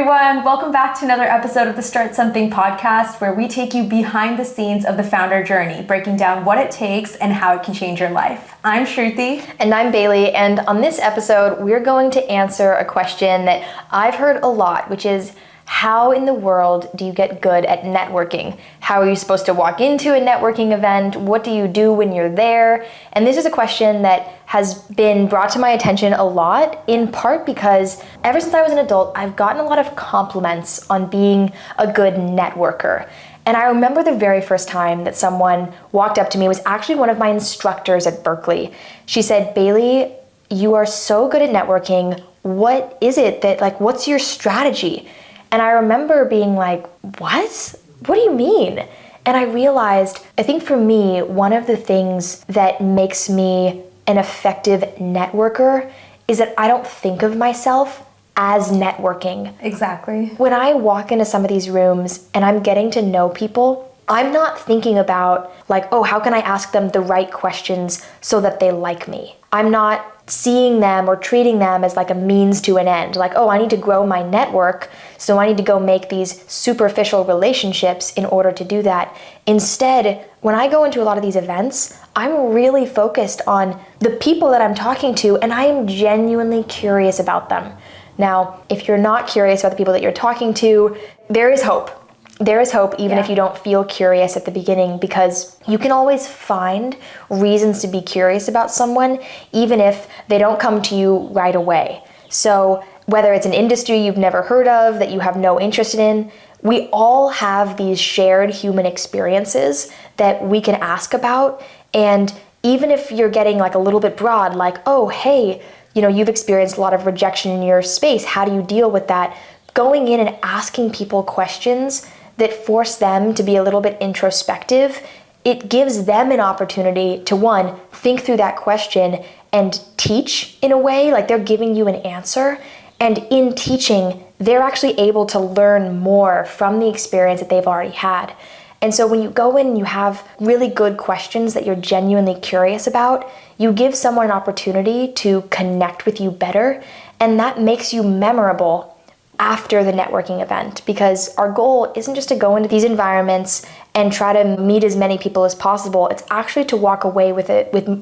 everyone. Welcome back to another episode of the Start Something podcast, where we take you behind the scenes of the founder journey, breaking down what it takes and how it can change your life. I'm Shruti. And I'm Bailey. And on this episode, we're going to answer a question that I've heard a lot, which is, how in the world do you get good at networking? How are you supposed to walk into a networking event? What do you do when you're there? And this is a question that has been brought to my attention a lot, in part because ever since I was an adult, I've gotten a lot of compliments on being a good networker. And I remember the very first time that someone walked up to me was actually one of my instructors at Berkeley. She said, "Bailey, you are so good at networking. What is it that, what's your strategy?" And I remember being like, what? What do you mean? And I realized, I think for me, one of the things that makes me an effective networker is that I don't think of myself as networking. Exactly. When I walk into some of these rooms and I'm getting to know people, I'm not thinking about how can I ask them the right questions so that they like me? I'm not seeing them or treating them as a means to an end. I need to grow my network, so I need to go make these superficial relationships in order to do that. Instead, when I go into a lot of these events, I'm really focused on the people that I'm talking to, and I am genuinely curious about them. Now, if you're not curious about the people that you're talking to, there is hope. There is hope even if you don't feel curious at the beginning, because you can always find reasons to be curious about someone, even if they don't come to you right away. So whether it's an industry you've never heard of, that you have no interest in, we all have these shared human experiences that we can ask about. And even if you're getting a little bit broad, oh, hey, you've experienced a lot of rejection in your space. How do you deal with that? Going in and asking people questions that force them to be a little bit introspective, it gives them an opportunity to, one, think through that question and teach in a way, they're giving you an answer. And in teaching, they're actually able to learn more from the experience that they've already had. And so when you go in and you have really good questions that you're genuinely curious about, you give someone an opportunity to connect with you better, and that makes you memorable after the networking event, because our goal isn't just to go into these environments and try to meet as many people as possible. It's actually to walk away with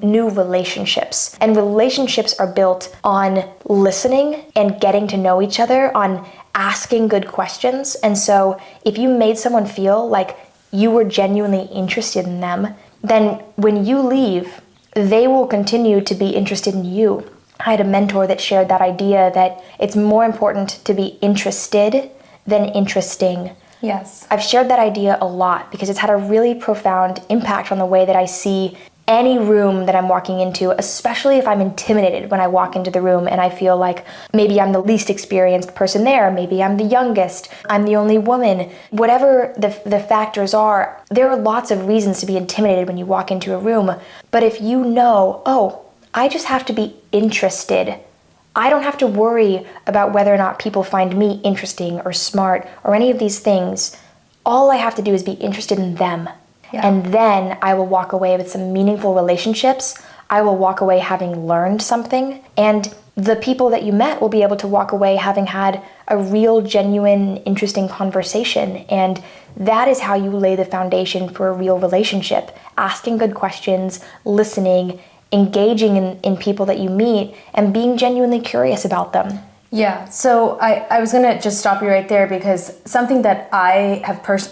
new relationships. And relationships are built on listening and getting to know each other, on asking good questions. And so if you made someone feel like you were genuinely interested in them, then when you leave, they will continue to be interested in you. I had a mentor that shared that idea that it's more important to be interested than interesting. Yes. I've shared that idea a lot because it's had a really profound impact on the way that I see any room that I'm walking into, especially if I'm intimidated when I walk into the room and I feel like maybe I'm the least experienced person there, maybe I'm the youngest, I'm the only woman. Whatever the factors are, there are lots of reasons to be intimidated when you walk into a room. But if you know, I just have to be interested. I don't have to worry about whether or not people find me interesting or smart or any of these things. All I have to do is be interested in them. Yeah. And then I will walk away with some meaningful relationships. I will walk away having learned something. And the people that you met will be able to walk away having had a real, genuine, interesting conversation. And that is how you lay the foundation for a real relationship. Asking good questions, listening, engaging in people that you meet, and being genuinely curious about them. Yeah, so I was gonna just stop you right there, because something that I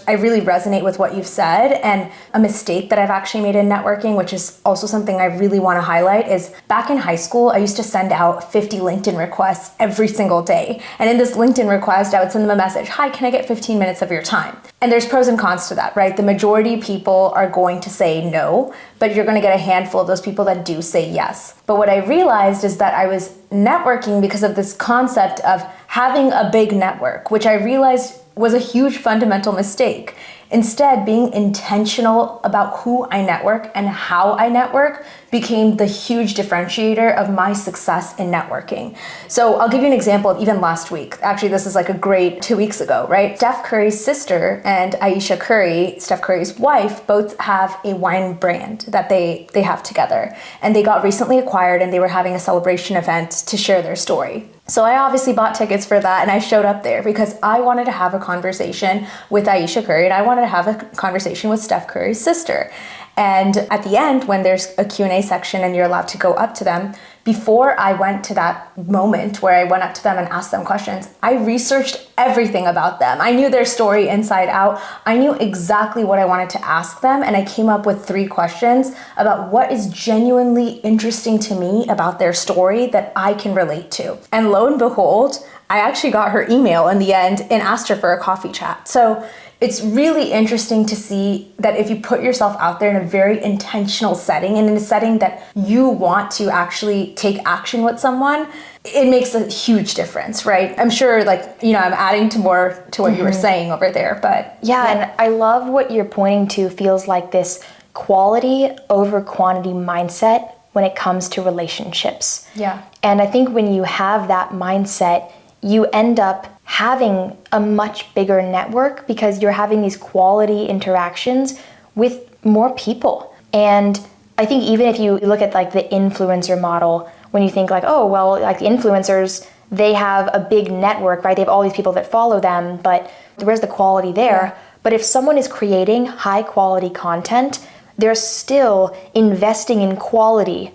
really resonate with what you've said, and a mistake that I've actually made in networking, which is also something I really wanna highlight, is back in high school, I used to send out 50 LinkedIn requests every single day. And in this LinkedIn request, I would send them a message, "Hi, can I get 15 minutes of your time?" And there's pros and cons to that, right? The majority of people are going to say no, but you're gonna get a handful of those people that do say yes. But what I realized is that I was networking because of this concept of having a big network, which I realized was a huge fundamental mistake. Instead, being intentional about who I network and how I network became the huge differentiator of my success in networking. So I'll give you an example of even last week. Actually, this is like a great 2 weeks ago, right? Steph Curry's sister and Ayesha Curry, Steph Curry's wife, both have a wine brand that they have together. And they got recently acquired, and they were having a celebration event to share their story. So I obviously bought tickets for that, and I showed up there because I wanted to have a conversation with Ayesha Curry, and I wanted to have a conversation with Steph Curry's sister. And at the end, when there's a Q&A section and you're allowed to go up to them, before I went to that moment where I went up to them and asked them questions, I researched everything about them. I knew their story inside out. I knew exactly what I wanted to ask them, and I came up with 3 questions about what is genuinely interesting to me about their story that I can relate to. And lo and behold, I actually got her email in the end and asked her for a coffee chat. So it's really interesting to see that if you put yourself out there in a very intentional setting and in a setting that you want to actually take action with someone, it makes a huge difference, right? I'm sure I'm adding to more to what you were saying over there, but yeah, and I love what you're pointing to feels like this quality over quantity mindset when it comes to relationships. Yeah. And I think when you have that mindset, you end up having a much bigger network because you're having these quality interactions with more people. And I think even if you look at like the influencer model, when you think like, oh, well, like the influencers, they have a big network, right? They have all these people that follow them, but where's the quality there? Yeah. But if someone is creating high quality content, they're still investing in quality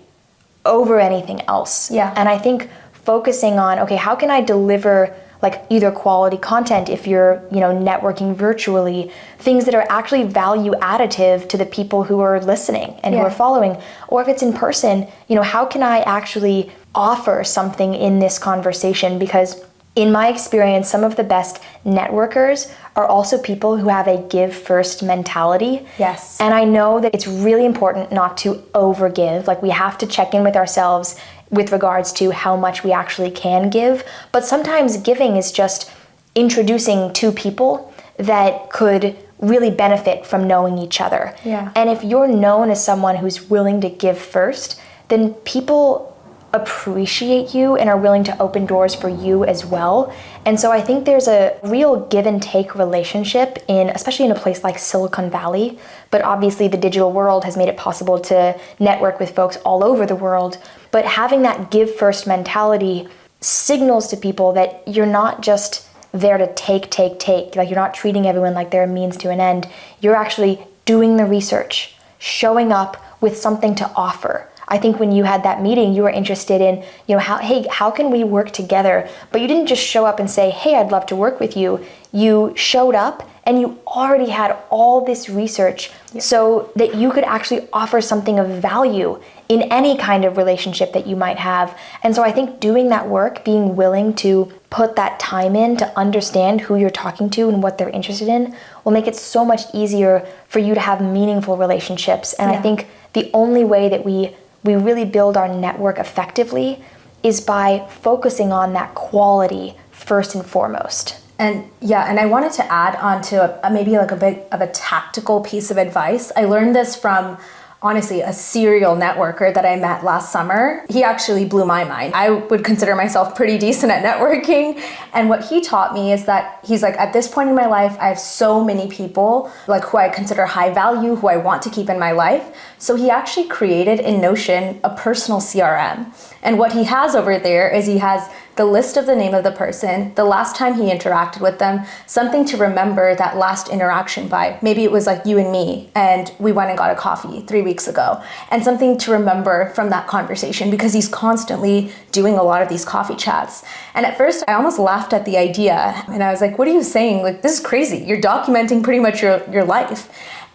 over anything else. Yeah. And I think focusing on, okay, how can I deliver like either quality content if you're, networking virtually, things that are actually value additive to the people who are listening and who are following, or if it's in person, how can I actually offer something in this conversation? Because in my experience, some of the best networkers are also people who have a give first mentality. Yes. And I know that it's really important not to overgive. Like we have to check in with ourselves with regards to how much we actually can give. But sometimes giving is just introducing 2 people that could really benefit from knowing each other. Yeah. And if you're known as someone who's willing to give first, then people appreciate you and are willing to open doors for you as well. And so I think there's a real give and take relationship especially in a place like Silicon Valley, but obviously the digital world has made it possible to network with folks all over the world. But having that give first mentality signals to people that you're not just there to take. Like you're not treating everyone like they're a means to an end. You're actually doing the research, showing up with something to offer. I think when you had that meeting, you were interested in, how can we work together? But you didn't just show up and say, hey, I'd love to work with you. You showed up and you already had all this research so that you could actually offer something of value in any kind of relationship that you might have. And so I think doing that work, being willing to put that time in to understand who you're talking to and what they're interested in will make it so much easier for you to have meaningful relationships. And I think the only way that we really build our network effectively is by focusing on that quality first and foremost. And I wanted to add on to maybe like a bit of a tactical piece of advice. I learned this from, honestly, a serial networker that I met last summer. He actually blew my mind. I would consider myself pretty decent at networking. And what he taught me is that he's like, at this point in my life, I have so many people like who I consider high value, who I want to keep in my life. So he actually created in Notion a personal CRM. And what he has over there is he has the list of the name of the person, the last time he interacted with them, something to remember that last interaction by. Maybe it was like you and me, and we went and got a coffee 3 weeks ago, and something to remember from that conversation because he's constantly doing a lot of these coffee chats. And at first, I almost laughed at the idea, and I was like, what are you saying? Like, this is crazy. You're documenting pretty much your life.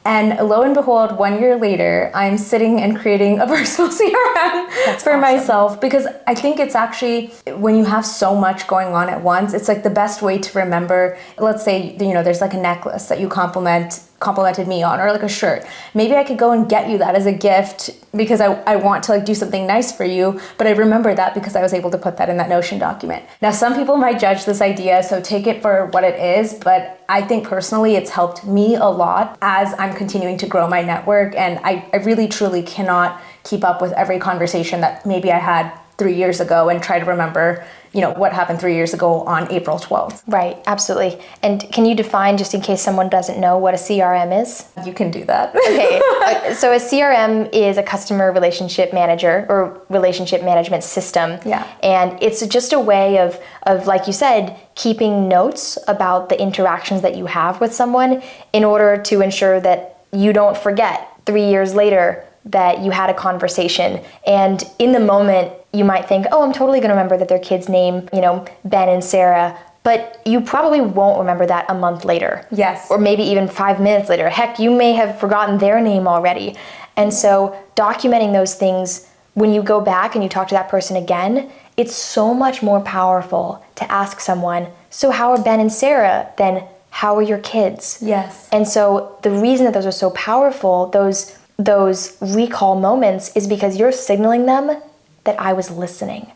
And lo and behold, 1 year later, I'm sitting and creating a personal CRM for myself because I think it's actually, when you have so much going on at once, it's like the best way to remember. Let's say, there's like a necklace that you complimented me on, or like a shirt. Maybe I could go and get you that as a gift because I want to like do something nice for you, but I remember that because I was able to put that in that Notion document. Now, some people might judge this idea, so take it for what it is, but I think personally it's helped me a lot as I'm continuing to grow my network, and I really truly cannot keep up with every conversation that maybe I had 3 years ago and try to remember, what happened 3 years ago on April 12th. Right, absolutely. And can you define, just in case someone doesn't know, what a CRM is? You can do that. Okay, so a CRM is a customer relationship manager or relationship management system. Yeah. And it's just a way of, like you said, keeping notes about the interactions that you have with someone in order to ensure that you don't forget 3 years later that you had a conversation. And in the moment, you might think, oh, I'm totally going to remember that their kid's name, Ben and Sarah. But you probably won't remember that a month later. Yes. Or maybe even 5 minutes later. Heck, you may have forgotten their name already. And so documenting those things, when you go back and you talk to that person again, it's so much more powerful to ask someone, so how are Ben and Sarah? Than how are your kids? Yes. And so the reason that those are so powerful, those recall moments, is because you're signaling them that I was listening.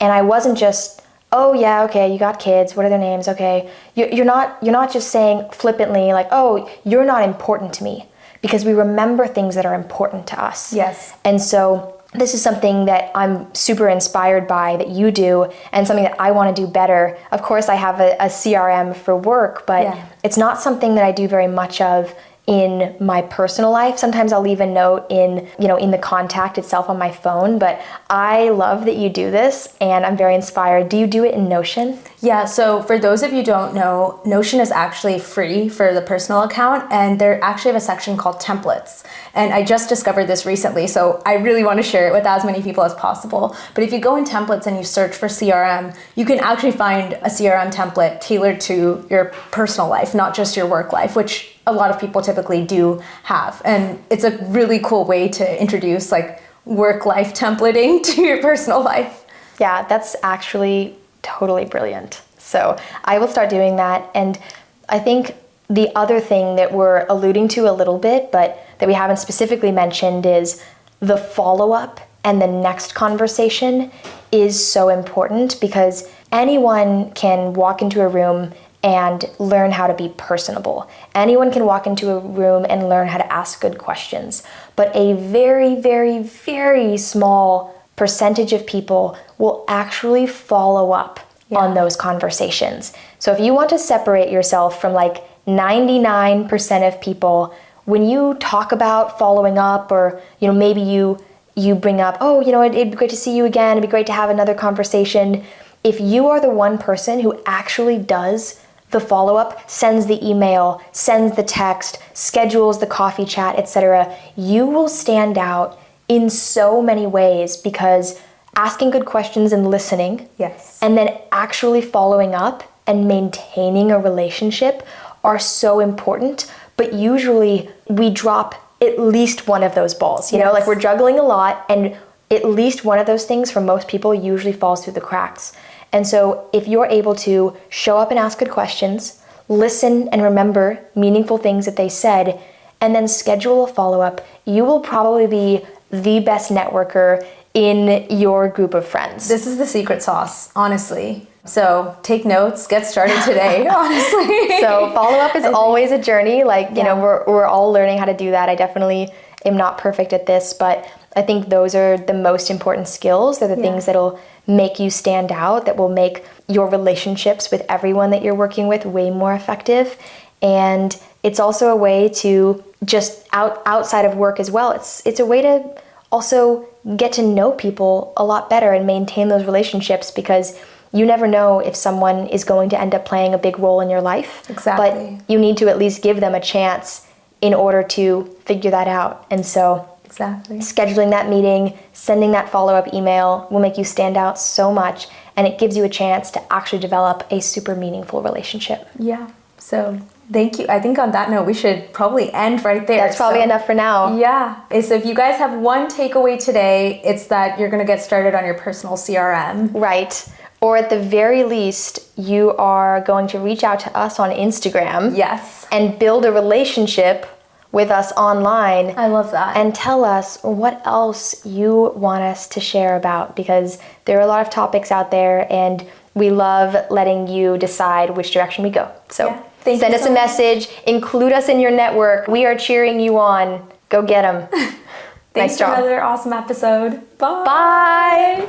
And I wasn't just, oh yeah, okay, you got kids, what are their names? Okay. You're not just saying flippantly like, oh, you're not important to me, because we remember things that are important to us. Yes. And so this is something that I'm super inspired by that you do, and something that I want to do better. Of course, I have a CRM for work, but it's not something that I do very much of in my personal life. Sometimes I'll leave a note in the contact itself on my phone, but I love that you do this and I'm very inspired. Do you do it in Notion? Yeah, so for those of you who don't know, Notion is actually free for the personal account, and they actually have a section called templates. And I just discovered this recently, so I really want to share it with as many people as possible. But if you go in templates and you search for CRM, you can actually find a CRM template tailored to your personal life, not just your work life, which a lot of people typically do have. And it's a really cool way to introduce like work-life templating to your personal life. Yeah, that's actually totally brilliant. So I will start doing that. And I think the other thing that we're alluding to a little bit, but that we haven't specifically mentioned, is the follow-up and the next conversation is so important, because anyone can walk into a room and learn how to be personable. Anyone can walk into a room and learn how to ask good questions. But a very, very, very small percentage of people will actually follow up on those conversations. So if you want to separate yourself from like 99% of people, when you talk about following up, or maybe you bring up, oh, it'd be great to see you again, it'd be great to have another conversation. If you are the one person who actually does the follow-up, sends the email, sends the text, schedules the coffee chat, etc., you will stand out in so many ways, because asking good questions and listening, and then actually following up and maintaining a relationship are so important. But usually we drop at least one of those balls, like we're juggling a lot, and at least one of those things for most people usually falls through the cracks. And so if you're able to show up and ask good questions, listen and remember meaningful things that they said, and then schedule a follow-up, you will probably be the best networker in your group of friends. This is the secret sauce, honestly. So take notes, get started today, honestly. So follow-up is always a journey. We're all learning how to do that. I definitely am not perfect at this, but I think those are the most important skills. They're the things that'll make you stand out, that will make your relationships with everyone that you're working with way more effective. And it's also a way to just outside of work as well. It's a way to also get to know people a lot better and maintain those relationships, because you never know if someone is going to end up playing a big role in your life. Exactly. But you need to at least give them a chance in order to figure that out. And so scheduling that meeting, sending that follow-up email will make you stand out so much, and it gives you a chance to actually develop a super meaningful relationship. Yeah. So thank you. I think on that note, we should probably end right there. That's probably enough for now. Yeah. So if you guys have one takeaway today, it's that you're going to get started on your personal CRM. Right. Or at the very least, you are going to reach out to us on Instagram. Yes. And build a relationship with us online. I love that. And tell us what else you want us to share about, because there are a lot of topics out there and we love letting you decide which direction we go. So send us a message, include us in your network. We are cheering you on. Go get them. Thanks for another awesome episode. Bye. Bye.